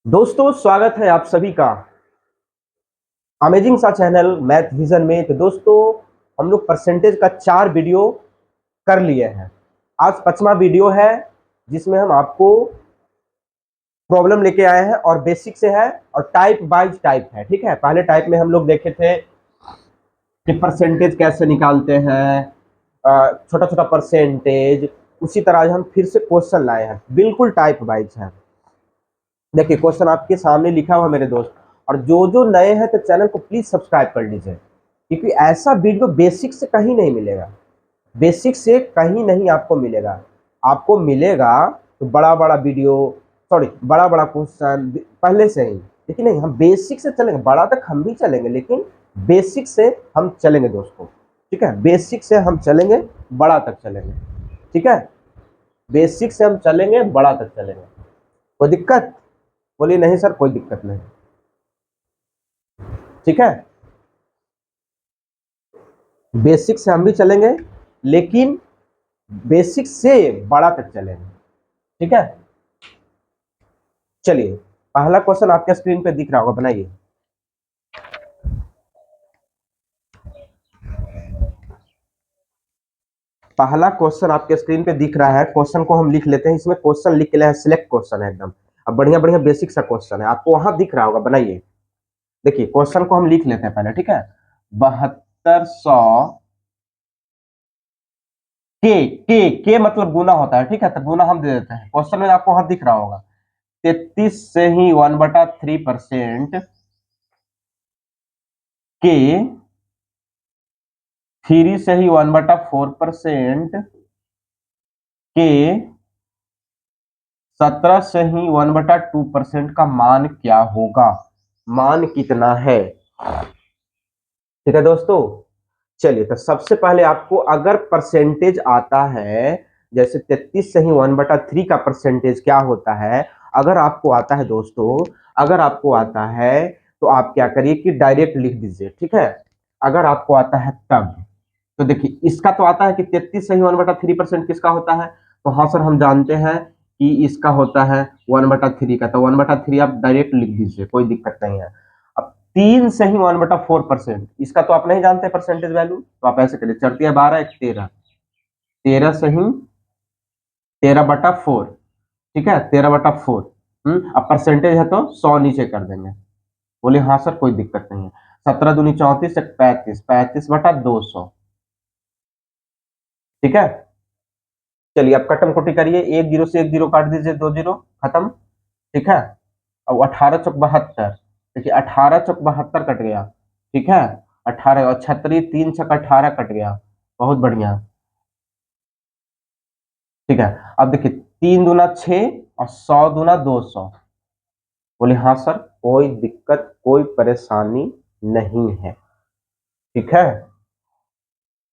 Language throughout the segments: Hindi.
दोस्तों स्वागत है आप सभी का अमेजिंग सा चैनल मैथ विजन में। तो दोस्तों हम लोग परसेंटेज का 4 वीडियो कर लिए हैं। आज 5वां वीडियो है जिसमें हम आपको प्रॉब्लम लेके आए हैं और बेसिक से है और टाइप वाइज टाइप है। ठीक है, पहले टाइप में हम लोग देखे थे कि परसेंटेज कैसे निकालते हैं, छोटा छोटा परसेंटेज। उसी तरह आज हम फिर से क्वेश्चन लाए हैं, बिल्कुल टाइप वाइज है। देखिए क्वेश्चन आपके सामने लिखा हुआ मेरे दोस्त, और जो जो नए हैं तो चैनल को प्लीज सब्सक्राइब कर लीजिए, क्योंकि ऐसा वीडियो बेसिक से कहीं नहीं मिलेगा। बेसिक से कहीं नहीं आपको मिलेगा। आपको मिलेगा तो बड़ा बड़ा वीडियो, सॉरी बड़ा बड़ा क्वेश्चन पहले से ही, लेकिन नहीं, हम बेसिक से चलेंगे। बड़ा तक हम भी चलेंगे लेकिन बेसिक से हम चलेंगे दोस्तों। ठीक है, बेसिक से हम चलेंगे, बड़ा तक चलेंगे। ठीक है, बेसिक से हम चलेंगे, बड़ा तक चलेंगे। कोई दिक्कत? बोलिए नहीं सर कोई दिक्कत नहीं। ठीक है, बेसिक से हम भी चलेंगे लेकिन बेसिक से बड़ा तक चलेंगे। ठीक है, चलिए पहला क्वेश्चन आपके स्क्रीन पे दिख रहा होगा, बनाइए। पहला क्वेश्चन आपके स्क्रीन पे दिख रहा है। क्वेश्चन को हम लिख लेते हैं। इसमें क्वेश्चन लिख के लिए सिलेक्ट क्वेश्चन है एकदम। अब बढ़िया बढ़िया बेसिक सा क्वेश्चन है, आपको वहां दिख रहा होगा, बनाइए। देखिए क्वेश्चन को हम लिख लेते हैं पहले। ठीक है, 7200 के मतलब गुना होता है। ठीक है, तो गुना हम दे देते हैं। क्वेश्चन में आपको वहां दिख रहा होगा 33 से ही 1/3% के 3 से ही 1/4% के 17 से ही 1/2% का मान क्या होगा? मान कितना है? ठीक है दोस्तों, चलिए तो सबसे पहले आपको अगर परसेंटेज आता है, जैसे 33 से ही 1/3 का परसेंटेज क्या होता है, अगर आपको आता है दोस्तों, अगर आपको आता है तो आप क्या करिए कि डायरेक्ट लिख दीजिए। ठीक है, अगर आपको आता है तब तो देखिए इसका तो आता है कि 33 से ही 1/3% किसका होता है। तो हाँ सर हम जानते हैं कि इसका होता है 1/3 का, तो 1/3 आप डायरेक्ट लिख दीजिए, कोई दिक्कत नहीं है। अब 3 से ही 1/4% इसका तो आप नहीं जानते परसेंटेज वैल्यू, तो आप ऐसे करिए, 4 12 1 13, 13 से ही 13/4। ठीक है, 13/4। अब परसेंटेज है तो 100 नीचे कर देंगे। बोले हाँ सर कोई दिक्कत नहीं है। 17 दूनी 34, 35, 35/200। ठीक है, चलिए अब कटम कुटी करिए, एक जीरो से एक जीरो काट दीजिए, 2 जीरो खत्म। ठीक है, अब 18 चौक 72, देखिए 18 चौक 72 कट गया। ठीक है, 18 और 36 3 छक 18 कट गया, बहुत बढ़िया। ठीक है, अब देखिए 3 दूना 6 और 100 दूना 200। बोले हाँ सर कोई दिक्कत कोई परेशानी नहीं है। ठीक है,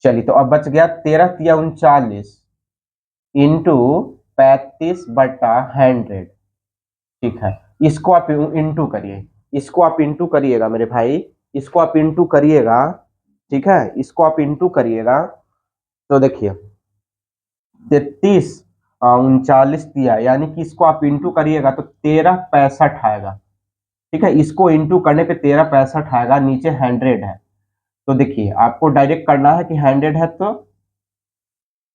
चलिए तो अब बच गया 13 तिया 39 इंटू 35/100। ठीक है, इसको आप इंटू करिए, इसको आप इंटू करिएगा मेरे भाई, इसको आप इंटू करिएगा। ठीक है, इसको आप इंटू करिएगा तो देखिए 33 39 दिया, यानी कि इसको आप इंटू करिएगा तो 1365 आएगा। ठीक है, इसको इंटू करने पे 1365 आएगा, नीचे 100 है। तो देखिए आपको डायरेक्ट करना है कि 100 है तो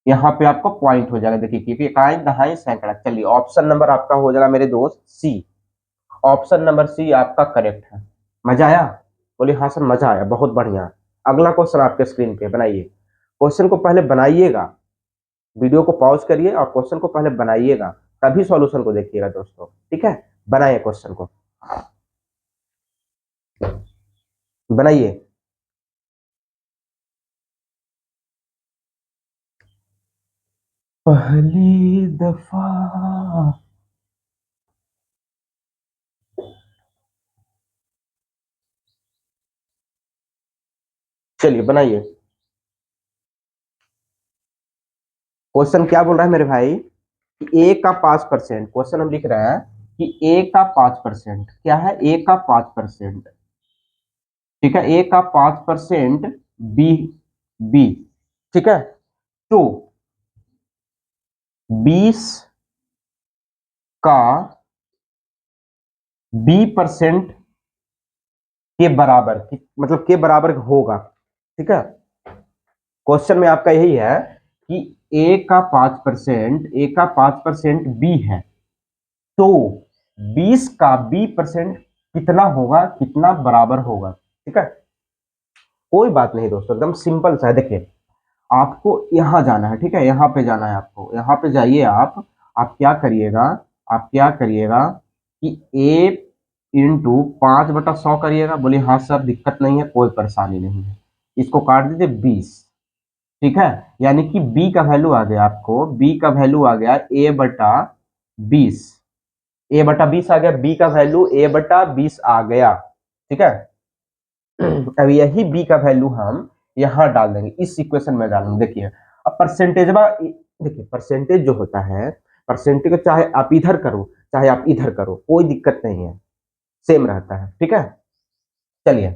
यहाँ पे आपको पॉइंट हो जाएगा। देखिए क्योंकि इकाई दहाई सैकड़ा। चलिए ऑप्शन नंबर आपका हो जाएगा मेरे दोस्त सी। ऑप्शन नंबर सी आपका करेक्ट है। मजा आया? बोलिए हाँ सर मजा आया, बहुत बढ़िया। अगला क्वेश्चन आपके स्क्रीन पे, बनाइए। क्वेश्चन को पहले बनाइएगा, वीडियो को पॉज करिए और क्वेश्चन को पहले बनाइएगा, तभी सॉल्यूशन को देखिएगा दोस्तों। ठीक है, बनाइए क्वेश्चन को, बनाइए। पहली दफा। चलिए बनाइए। क्वेश्चन क्या बोल रहा है मेरे भाई कि ए का 5%, क्वेश्चन हम लिख रहे हैं कि ए का 5%, क्या है ए का 5%। ठीक है, ए का 5%, बी बी। ठीक है, तो 20 का b% के बराबर, मतलब के बराबर होगा। ठीक है, क्वेश्चन में आपका यही है कि a का 5% b है, तो 20 का b% कितना होगा, कितना बराबर होगा। ठीक है, कोई बात नहीं दोस्तों, एकदम सिंपल सा है। देखिए, आपको यहां जाना है, ठीक है, यहां पे जाना है आपको, यहां पे जाइए आप क्या करिएगा, कि a इंटू 5/100 करिएगा। बोले हाँ सर दिक्कत नहीं है, कोई परेशानी नहीं है, इसको काट दीजिए 20। ठीक है, यानी कि b का वैल्यू आ गया, आपको b का वैल्यू आ गया a/20, a/20 आ गया, b का वैल्यू a/20 आ गया। ठीक है, अब यही b का वैल्यू हम यहां डाल देंगे, इस इक्वेशन में डालेंगे। देखिए, अब परसेंटेज, देखिए परसेंटेज जो होता है, परसेंटेज को चाहे आप इधर करो चाहे आप इधर करो, कोई दिक्कत नहीं है, सेम रहता है। ठीक है, चलिए,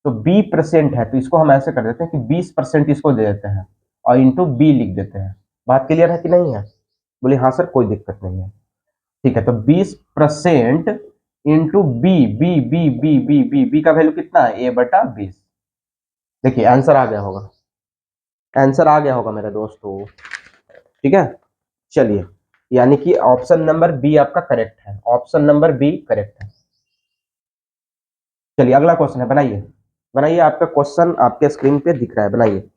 तो b% है, तो इसको हम ऐसे कर देते हैं कि 20% इसको दे देते हैं और इंटू b लिख देते हैं। बात क्लियर है कि नहीं है? बोले हाँ सर कोई दिक्कत नहीं है। ठीक है, तो 20% इंटू बी का वैल्यू कितना है, a/20। देखिए आंसर आ गया होगा, आंसर आ गया होगा मेरे दोस्तों। ठीक है, चलिए, यानी कि ऑप्शन नंबर बी आपका करेक्ट है, ऑप्शन नंबर बी करेक्ट है। चलिए अगला क्वेश्चन है, बनाइए बनाइए, आपका क्वेश्चन आपके स्क्रीन पे दिख रहा है, बनाइए।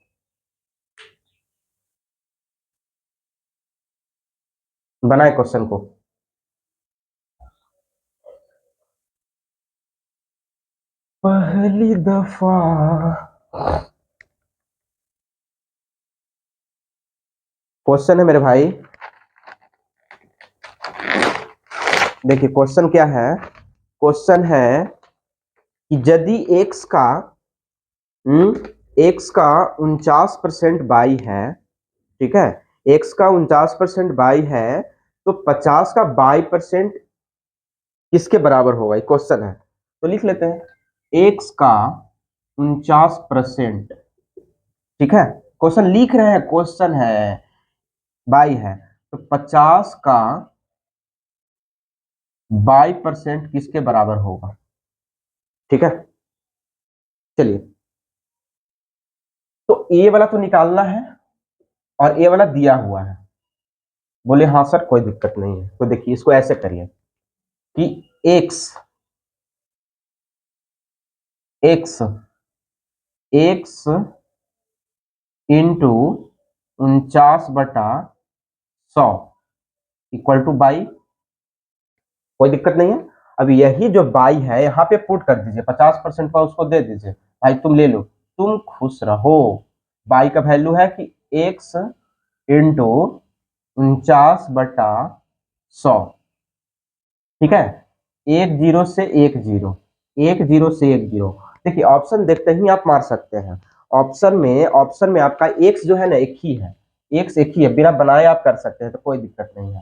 बनाए क्वेश्चन को। पहली दफा क्वेश्चन है मेरे भाई, देखिए क्वेश्चन क्या है, क्वेश्चन है कि यदि एक्स का 49% बाई है, ठीक है, एक्स का 49% बाई है, तो 50 का बाई परसेंट किसके बराबर होगा, ये क्वेश्चन है। तो लिख लेते हैं, एक्स का 49%, ठीक है, क्वेश्चन लिख रहे हैं, क्वेश्चन है, बाई है, तो 50 का बाई परसेंट किसके बराबर होगा। ठीक है, चलिए, तो ए वाला तो निकालना है और ए वाला दिया हुआ है। बोले हाँ सर कोई दिक्कत नहीं है, तो देखिए इसको ऐसे करिए कि x x x into 49/100 equal two by, कोई दिक्कत नहीं है। अब यही जो बाई है यहाँ पे पुट कर दीजिए, 50% का उसको दे दीजिए, भाई तुम ले लो, तुम खुश रहो। बाई का वैल्यू है कि एक्स इंटू 49/100। ठीक है, एक जीरो से एक जीरो, एक जीरो से एक जीरो। देखिए ऑप्शन देखते ही आप मार सकते हैं, ऑप्शन में आपका एक्स जो है ना एक ही है, एक्स एक ही है, बिना बनाए आप कर सकते हैं, तो कोई दिक्कत नहीं है।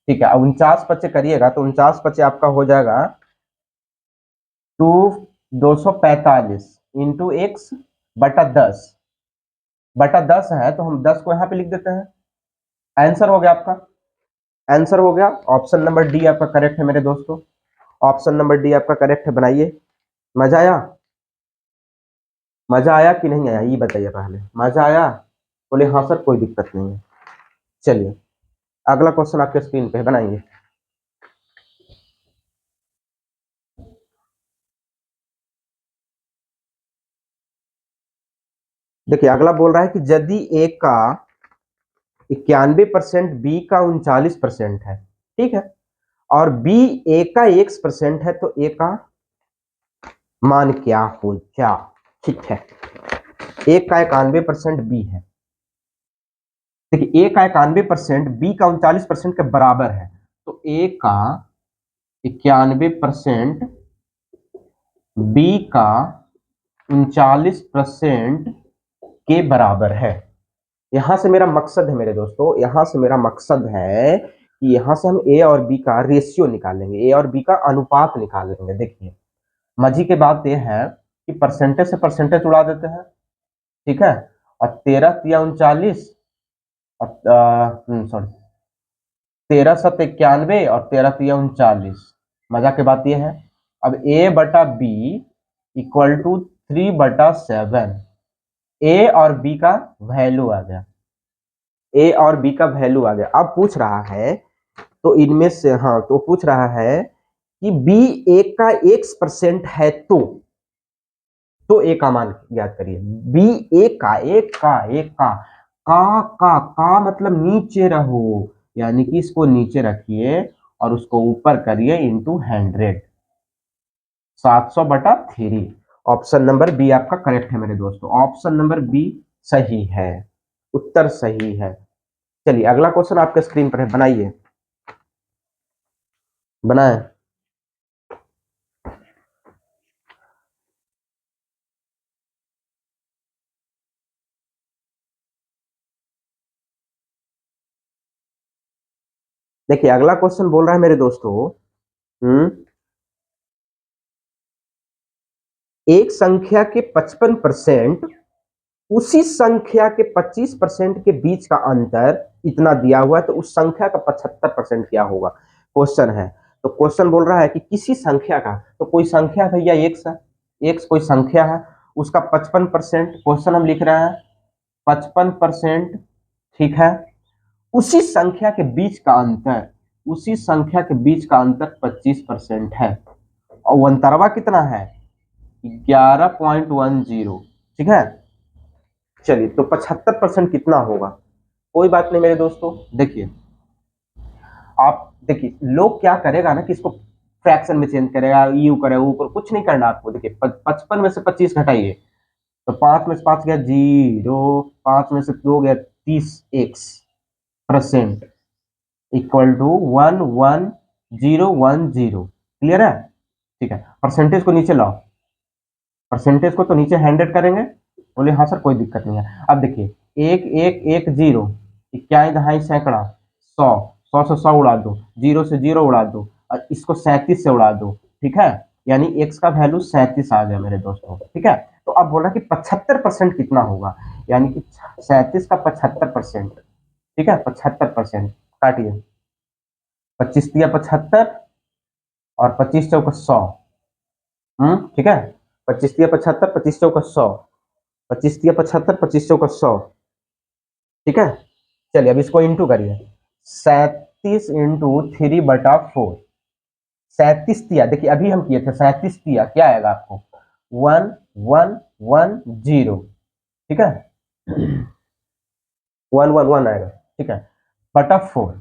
ठीक है, अब 49 करिएगा तो 49 आपका हो जाएगा टू 245 इंटू एक्स बटा 10 है, तो हम 10 को यहाँ पे लिख देते हैं। आंसर हो गया आपका, आंसर हो गया, ऑप्शन नंबर डी आपका करेक्ट है मेरे दोस्तों, ऑप्शन नंबर डी आपका करेक्ट है। बनाइए, मजा आया, मजा आया कि नहीं आया ये बताइए, पहले मजा आया? बोले हाँ सर कोई दिक्कत नहीं है। चलिए अगला क्वेश्चन आपके स्क्रीन पे है, बनाइए। देखिए अगला बोल रहा है कि यदि ए का 91%, बी का 39% है, ठीक है, और बी ए का x% है, तो ए का मान क्या हो क्या। ठीक है, ए का 91% बी है, देखिए ए का 91% बी का 39% के बराबर है, तो ए का 91% बी का 39% के बराबर है। यहां से मेरा मकसद है मेरे दोस्तों, यहां से मेरा मकसद है कि यहां से हम ए और बी का रेशियो निकालेंगे, ए और बी का अनुपात निकालेंगे। देखिए मजी की बात यह है कि परसेंटेज से परसेंटेज उड़ा देते हैं, ठीक है, और 13 तिया 39 और सॉरी 13 7 91 और 13 तिया 39। मजा की बात यह है अब a बटा b इक्वल टू 3/7। ए और बी का वैल्यू आ गया, ए और बी का वैल्यू आ गया। अब पूछ रहा है तो इनमें से, हाँ तो पूछ रहा है कि बी एक का x% है तो ए का मान ज्ञात करिए। बी एक का, का मतलब नीचे रहो, यानी कि इसको नीचे रखिए और उसको ऊपर करिए इंटू 100, 700/3। ऑप्शन नंबर बी आपका करेक्ट है मेरे दोस्तों, ऑप्शन नंबर बी सही है, उत्तर सही है। चलिए अगला क्वेश्चन आपके स्क्रीन पर है, बनाइए, बनाए। देखिए अगला क्वेश्चन बोल रहा है मेरे दोस्तों, एक संख्या के 55% उसी संख्या के 25% के बीच का अंतर इतना दिया हुआ है, तो उस संख्या का 75% क्या होगा, क्वेश्चन है। तो क्वेश्चन बोल रहा है कि किसी संख्या का, तो कोई संख्या भैया एक्स है, एक्स कोई संख्या है, उसका 55%, क्वेश्चन हम लिख रहे हैं 55%, ठीक है। उसी संख्या के बीच का अंतर, उसी संख्या के बीच का अंतर 25% है, और वो अंतरवा कितना है, 11.10, ठीक है। चलिए तो 75% कितना होगा, कोई बात नहीं मेरे दोस्तों। देखिए आप देखिए लोग क्या करेगा ना कि इसको फ्रैक्शन में चेंज करेगा, यू करेगा, ऊपर कुछ नहीं करना आपको। देखिए 55 में से 25 घटाइए, तो 5 में से 5 गया 0, 5 में से 2 गया 30x% इक्वल टू 11010। क्लियर है, ठीक है। परसेंटेज को नीचे लाओ, परसेंटेज को तो नीचे 100 करेंगे, बोले हाँ सर कोई दिक्कत नहीं है। अब देखिए 1110, इक्यावन दहाई सैकड़ा, 100, 100 से 100 उड़ा दो, 0 से 0 उड़ा दो, और इसको 37 से उड़ा दो, ठीक है। यानी x का वैल्यू 37 आ गया मेरे दोस्तों, ठीक है। तो अब बोला कि 75% कितना होगा, यानी कि 37 का 75%, ठीक है, 75%। काटिए, 25 दिया 75 और 25 चौका 100, ठीक है। 25 दिया 75, 25 चौका 100, 25 दिया 75, 25 चौका 100, ठीक है। चलिए अब इसको इंटू करिए, 37 इंटू 3/4, 37 दिया, देखिए अभी हम किए थे 37 दिया, क्या आएगा आपको 1110, ठीक है, 111 आएगा, ठीक है, बटा 4।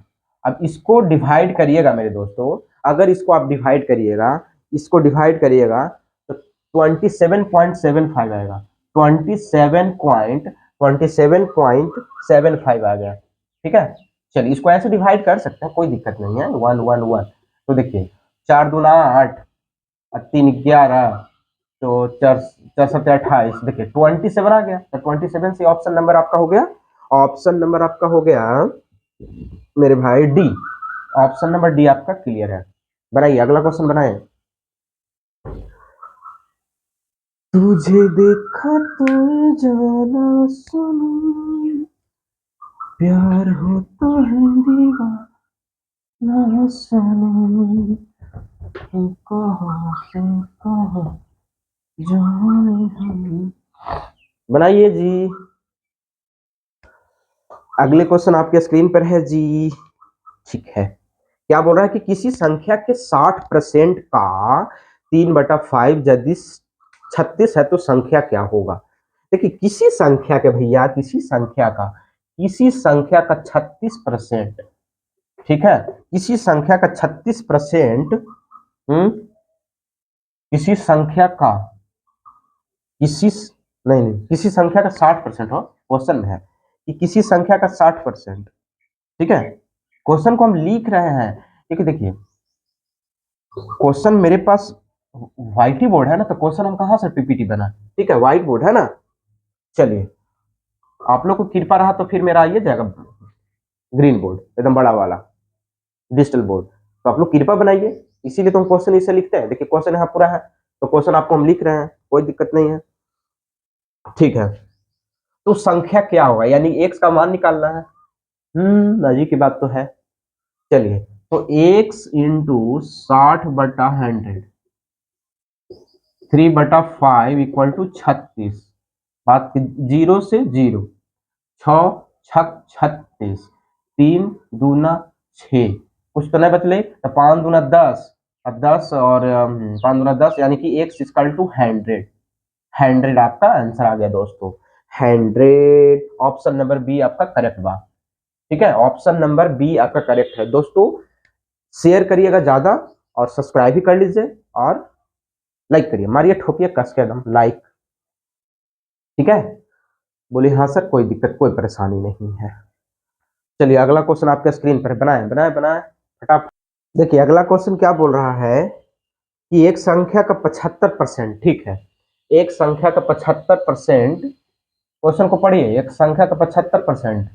अब इसको डिवाइड करिएगा मेरे दोस्तों, अगर इसको आप डिवाइड करिएगा, इसको डिवाइड करिएगा तो 27.75 आएगा, 27.75 आ गया, ठीक है। चलिए इसको ऐसे डिवाइड कर सकते हैं, कोई दिक्कत नहीं है, 111। तो देखिए 4 दूना 8 और 3 11, तो 4 4 7 28, देखिए 27 आ गया, तो 27 से ऑप्शन नंबर आपका हो गया, ऑप्शन नंबर आपका हो गया मेरे भाई डी, ऑप्शन नंबर डी आपका क्लियर है। बनाइए अगला क्वेश्चन बनाए। तुझे देखा तो जाना सुनूं, प्यार होता है दीवाना सनम, तू कहाँ से कहाँ जाने हम। बनाइए जी, अगले क्वेश्चन आपके स्क्रीन पर है जी, ठीक है। क्या बोल रहा है कि किसी संख्या के 60% का 3/5 यदि 36 है तो संख्या क्या होगा। देखिए किसी संख्या के भैया, किसी संख्या का 36%, ठीक है, किसी संख्या का 36%, किसी संख्या का, किसी, नहीं किसी संख्या का 60% हो, क्वेश्चन में है कि किसी संख्या का 60%, ठीक है। क्वेश्चन को हम लिख रहे हैं क्योंकि देखिए क्वेश्चन मेरे पास व्हाइट ही बोर्ड है ना, तो क्वेश्चन हम कहां से पीपीटी बना, ठीक है, व्हाइट बोर्ड है ना। चलिए आप लोग को कृपा रहा तो फिर मेरा आइए जाएगा ग्रीन बोर्ड, एकदम बड़ा वाला डिजिटल बोर्ड, तो आप लोग कृपा बनाइए, इसीलिए तो हम क्वेश्चन इसे लिखते हैं। देखिए क्वेश्चन यहाँ पूरा है, तो क्वेश्चन आपको हम लिख रहे हैं, कोई दिक्कत नहीं है, ठीक है। तो संख्या क्या होगा, यानी एक्स का मान निकालना है, नजी की बात तो है। चलिए तो x इंटू 60/100, 3/5 इक्वल टू 36। बात 0 से 0, 6×6 = 36, 3×2 = 6, कुछ तो नहीं बचले, तो 5×2 = 10, और 10 और 5×2 = 10, यानी कि x इक्वल टू 100। 100 आपका आंसर आ गया दोस्तों, 100। ऑप्शन नंबर बी आपका करेक्ट बा। ठीक है, ऑप्शन नंबर बी आपका करेक्ट है दोस्तों। शेयर करिएगा ज्यादा और सब्सक्राइब भी कर लीजिए और लाइक करिए, मारिए ठोकिए कस के एकदम लाइक। ठीक है, बोले हाँ सर, कोई दिक्कत कोई परेशानी नहीं है। चलिए अगला क्वेश्चन आपके स्क्रीन पर बनाए बनाए बनाए फटाफट। देखिए अगला क्वेश्चन क्या बोल रहा है कि एक संख्या का 75%, ठीक है, एक संख्या का 75%, क्वेश्चन को पढ़िए, एक संख्या का 75%,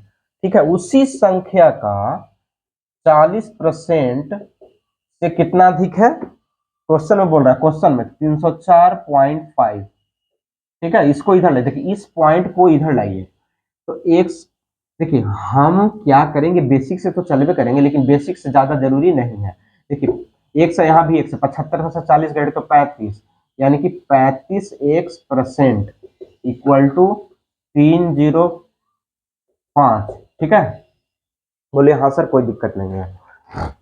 ठीक है, उसी संख्या का 40% से कितना अधिक है। क्वेश्चन में बोल रहा है, क्वेश्चन में 304.5, ठीक है, इसको इधर ले, देखिए इस पॉइंट को इधर लाइए, तो एक, देखिए हम क्या करेंगे, बेसिक से तो चलवे करेंगे, लेकिन बेसिक से ज्यादा जरूरी नहीं है। देखिए एक से यहाँ भी, एक से 75 से 40 गए तो 35, यानी कि 35x% इक्वल टू 305। ठीक है, बोले हाँ सर कोई दिक्कत नहीं है।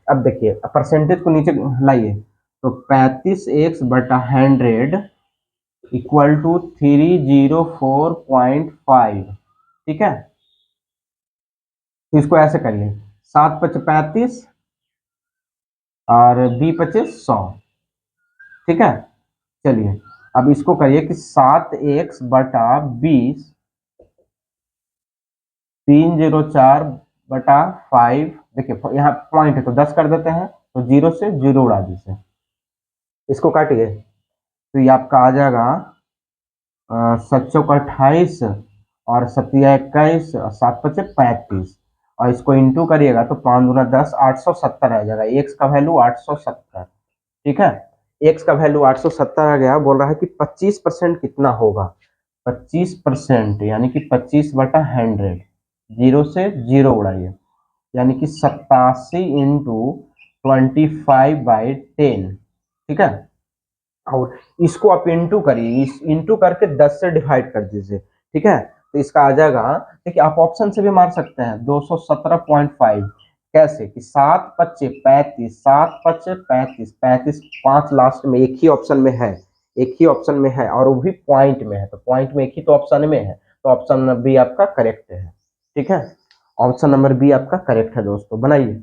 अब देखिए परसेंटेज को नीचे लाइए, तो 35x/100 इक्वल टू 304.5। ठीक है, तो इसको ऐसे करिए, 7×5 = 35 और 20×5 = 100। ठीक है, चलिए अब इसको करिए कि 7x/20 304/5, देखिए यहाँ पॉइंट है तो 10 कर देते हैं, तो 0 से 0 उड़ा दीजिए, इसको काटिए, तो ये आपका आ जाएगा 7×28 और 7×21 7×5 = 35, और इसको इंटू करिएगा तो 5×10 870 आ जाएगा, एक्स का वैल्यू 870। ठीक है, एक्स का वैल्यू 870 आ गया। बोल रहा है कि 25% कितना होगा, 25% यानी कि 25/100, 0 से 0 उड़ाइए, यानी कि 87 × 25/10। ठीक है, और इसको आप इंटू करिए, इस इंटू करके 10 से डिवाइड कर दीजिए। ठीक है, तो इसका आ जाएगा, देखिए आप ऑप्शन से भी मार सकते हैं, 217.5। कैसे कि 7×5 = 35, 7×5 = 35, 5 लास्ट में एक ही ऑप्शन में है, एक ही ऑप्शन में है, और वो भी पॉइंट में है, तो पॉइंट में एक ही तो ऑप्शन में है, तो ऑप्शन नंबर बी आपका करेक्ट है। ठीक है, ऑप्शन नंबर बी आपका करेक्ट है दोस्तों। बनाइए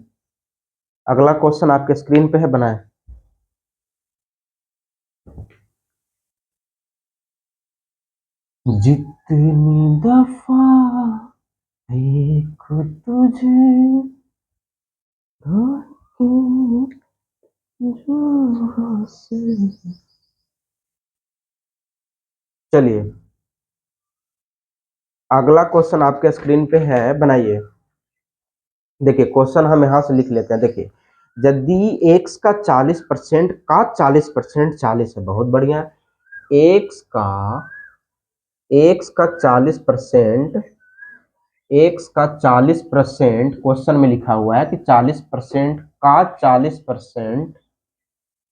अगला क्वेश्चन आपके स्क्रीन पे है, बनाए। जितनी दफा देखो तुझे चलिए अगला क्वेश्चन आपके स्क्रीन पे है, बनाइए। देखिए क्वेश्चन हम यहां से लिख लेते हैं। देखिए यदि x का 40% का 40%, 40 है, बहुत बढ़िया, x का 40%, x का 40%, क्वेश्चन में लिखा हुआ है कि 40% का 40%,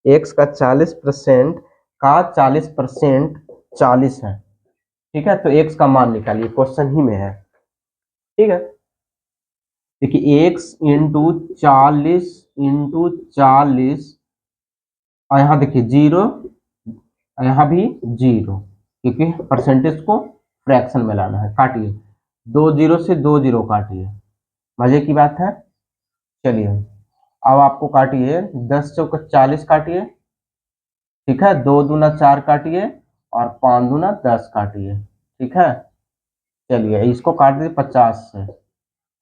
x का 40% का 40% 40 है। ठीक है, तो x का मान निकालिए, क्वेश्चन ही में है। ठीक है, देखिए x × 40 और यहाँ देखिए 0, यहाँ भी 0, क्योंकि परसेंटेज को फ्रैक्शन में लाना है। काटिए, 2 0 से 2 0 काटिए, मजे की बात है। चलिए अब आपको काटिए, 10×4 = 40 काटिए। ठीक है, 2×2 = 4 काटिए और 5×2 = 10 काटिए। ठीक है, चलिए इसको काट दीजिए 50 से,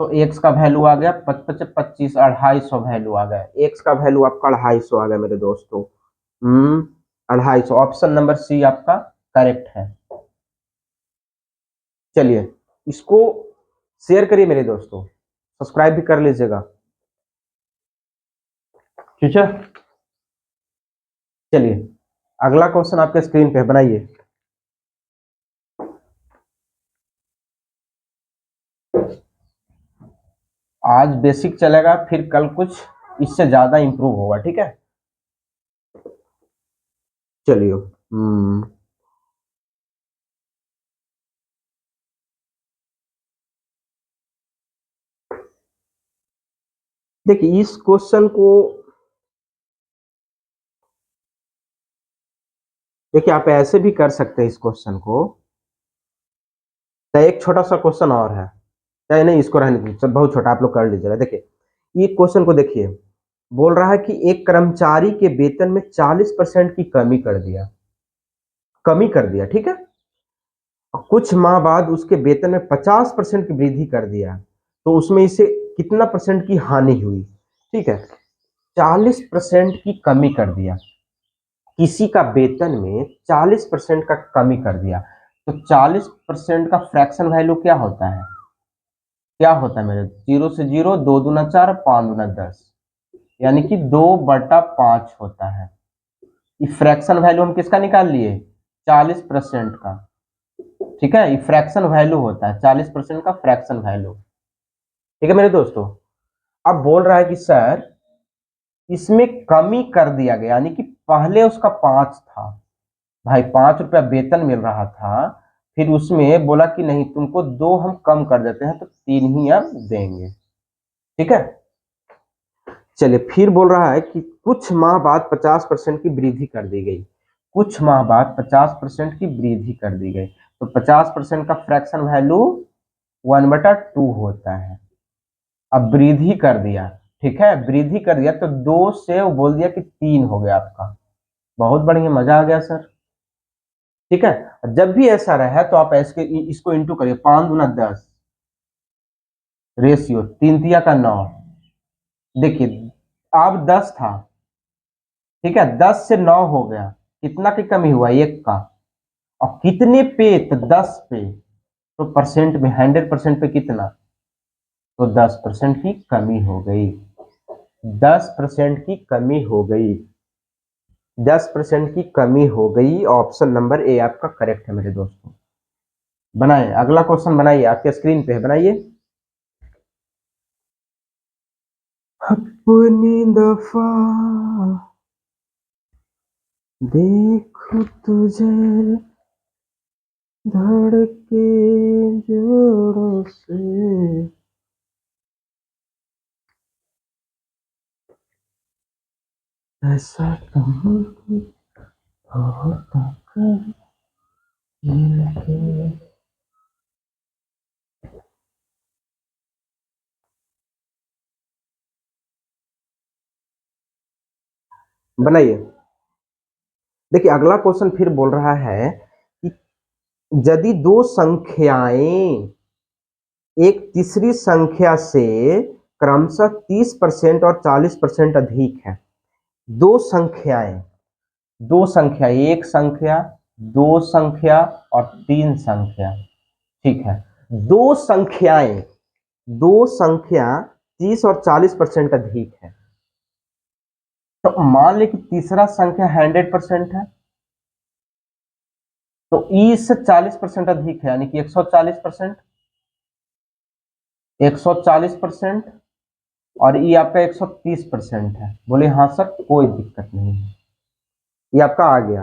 तो x का वैल्यू आ गया 25, 250 वैल्यू आ गया, x का वैल्यू आपका 250 आ गया मेरे दोस्तों। 250, ऑप्शन नंबर सी आपका करेक्ट है। चलिए इसको शेयर करिए मेरे दोस्तों, सब्सक्राइब भी कर लीजिएगा। ठीक है, चलिए अगला क्वेश्चन आपके स्क्रीन पे बनाइए। आज बेसिक चलेगा, फिर कल कुछ इससे ज्यादा इंप्रूव होगा। ठीक है, चलिए हम्म देखिए इस क्वेश्चन को, देखिए आप ऐसे भी कर सकते हैं इस क्वेश्चन को। तो एक छोटा सा क्वेश्चन और है, चाहे नहीं इसको रहने दीजिए, सब बहुत छोटा, आप लोग कर लीजिएगा। देखिए ये क्वेश्चन को देखिए, बोल रहा है कि एक कर्मचारी के वेतन में 40% की कमी कर दिया, ठीक है। और कुछ माह बाद उसके वेतन में 50% की वृद्धि कर दिया, तो उसमें इसे कितना परसेंट की हानि हुई, ठीक है। 40% की कमी कर दिया, किसी का वेतन में 40% का कमी कर दिया, तो 40% का फ्रैक्शन वैल्यू क्या होता है, क्या होता है मेरे, 0 से 0, 2 दूना 4, 5 दूना 10, यानी कि 2/5 होता है। ये फ्रैक्शन वैल्यू हम किसका निकाल लिए, 40% का, ठीक है। ये फ्रैक्शन वैल्यू होता है 40% का फ्रैक्शन वैल्यू, ठीक है मेरे दोस्तों। अब बोल रहा है कि सर इसमें कमी कर दिया गया, यानी कि पहले उसका 5 था, भाई 5 रुपया वेतन मिल रहा था, फिर उसमें बोला कि नहीं तुमको 2 हम कम कर देते हैं, तो 3 ही हम देंगे, ठीक है। चलिए फिर बोल रहा है कि कुछ माह बाद 50% की वृद्धि कर दी गई, कुछ माह बाद 50% की वृद्धि कर दी गई, तो 50% का फ्रैक्शन वैल्यू 1/2 होता है। अब वृद्धि कर दिया, ठीक है, वृद्धि कर दिया तो 2 से वो बोल दिया कि 3 हो गया आपका। बहुत बढ़िया, मजा आ गया सर, ठीक है। जब भी ऐसा रहे तो आप ऐसे इसको इंटू करिए, 5 दूना 10, रेशियो 3 तिया का 9। देखिए अब 10 था, ठीक है, 10 से 9 हो गया, कितना की कमी हुआ, 1 का। और कितने पे, तो 10 पे, तो परसेंट में 100% पे कितना, तो 10% की कमी हो गई, 10% की कमी हो गई, 10% की कमी हो गई। ऑप्शन नंबर ए आपका करेक्ट है मेरे दोस्तों। बनाइए अगला क्वेश्चन, बनाइए आपके स्क्रीन पे है, बनाइए। अपनी दफा देखो तुझे धड़के जोरों से, ऐसा कहूँ होता कहीं। बनाइए। देखिए अगला क्वेश्चन फिर बोल रहा है कि यदि दो संख्याएं एक तीसरी संख्या से क्रमशः 30% और 40% अधिक है, दो संख्याएं, दो संख्या, एक संख्या, दो संख्या और तीन संख्या, ठीक है, दो संख्याएं, दो संख्या 30 और 40% अधिक है, तो मान ले कि तीसरा संख्या 100% है, तो ई इससे 40% अधिक है, यानी कि 140%, 140%, और ई आपका 130% है। बोले हाँ सर कोई दिक्कत नहीं है, ये आपका आ गया।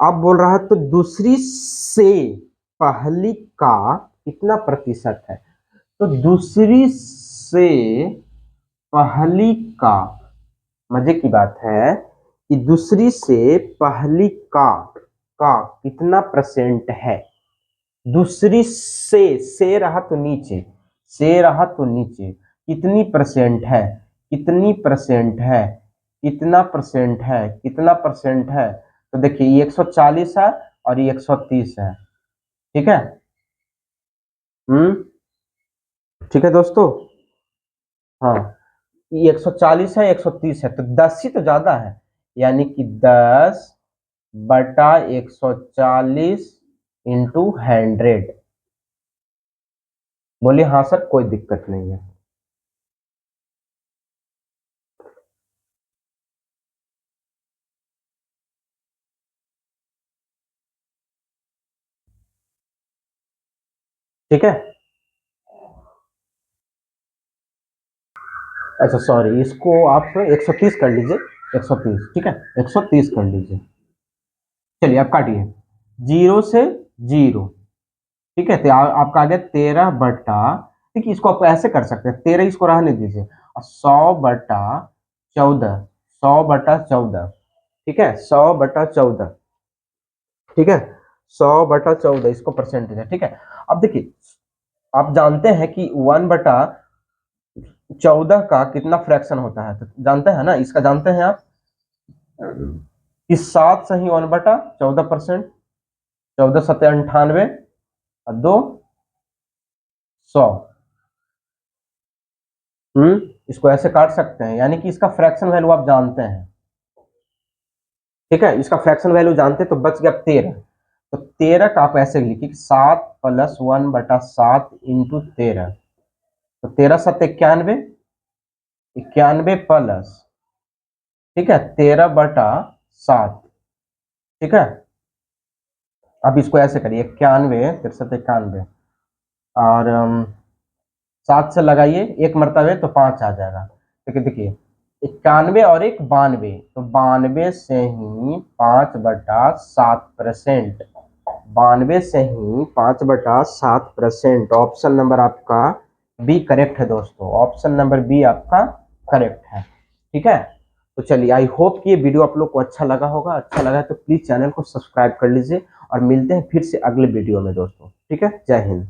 अब बोल रहा है तो दूसरी से पहली का कितना प्रतिशत है, तो दूसरी से पहली का, मजे की बात है कि दूसरी से पहली का कितना परसेंट है, दूसरी से रहा तो नीचे, से रहा तो नीचे, कितनी परसेंट है, कितनी परसेंट है, कितना परसेंट है, कितना परसेंट है, तो देखिए ये 140 है और ये 130 है, ठीक है। हम्म ठीक है दोस्तों, हाँ, ये 140 है, 130 है, तो 10 ही तो ज्यादा है, यानी कि 10/140 इंटू 100। बोलिए हाँ सर कोई दिक्कत नहीं है, ठीक है। अच्छा सॉरी, इसको आप 130 कर लीजिए, 130, ठीक है, 130 कर लीजिए। चलिए अब काटिए, 0 से 0, ठीक है। तो आपका आ गया 13/, ठीक है। इसको आप ऐसे कर सकते हैं, 13 इसको रहने दीजिए, और 100/14, 100/14, ठीक है, 100/14, ठीक है, 100/14 इसको परसेंटेज है, ठीक है। अब देखिए, आप जानते हैं कि 1/14 का कितना फ्रैक्शन होता है, तो जानते हैं ना, इसका जानते हैं आप, इस 7 से ही 1/14%, 14 सत्ते 98 और 2 100, इसको ऐसे काट सकते हैं, यानी कि इसका फ्रैक्शन वैल्यू आप जानते हैं, ठीक है। इसका फ्रैक्शन वैल्यू जानते हैं, तो बच गया 13। तो 13 का आप ऐसे लिखिए, 7 + 1/7 × 13, तो 13 सत्ते 91, 91 प्लस, ठीक है, 13/7, ठीक है। अब इसको ऐसे करिए, 91 63 91, और 7 से लगाइए एक मरतबे तो 5 आ जाएगा, देखिए देखिए, 91 और 1 92, तो 92 से ही 5/7%, 92 से ही 5/7%। ऑप्शन नंबर आपका बी करेक्ट है दोस्तों, ऑप्शन नंबर बी आपका करेक्ट है, ठीक है। तो चलिए, आई होप कि ये वीडियो आप लोग को अच्छा लगा होगा, अच्छा लगा तो प्लीज चैनल को सब्सक्राइब कर लीजिए, और मिलते हैं फिर से अगले वीडियो में दोस्तों, ठीक है। जय हिंद।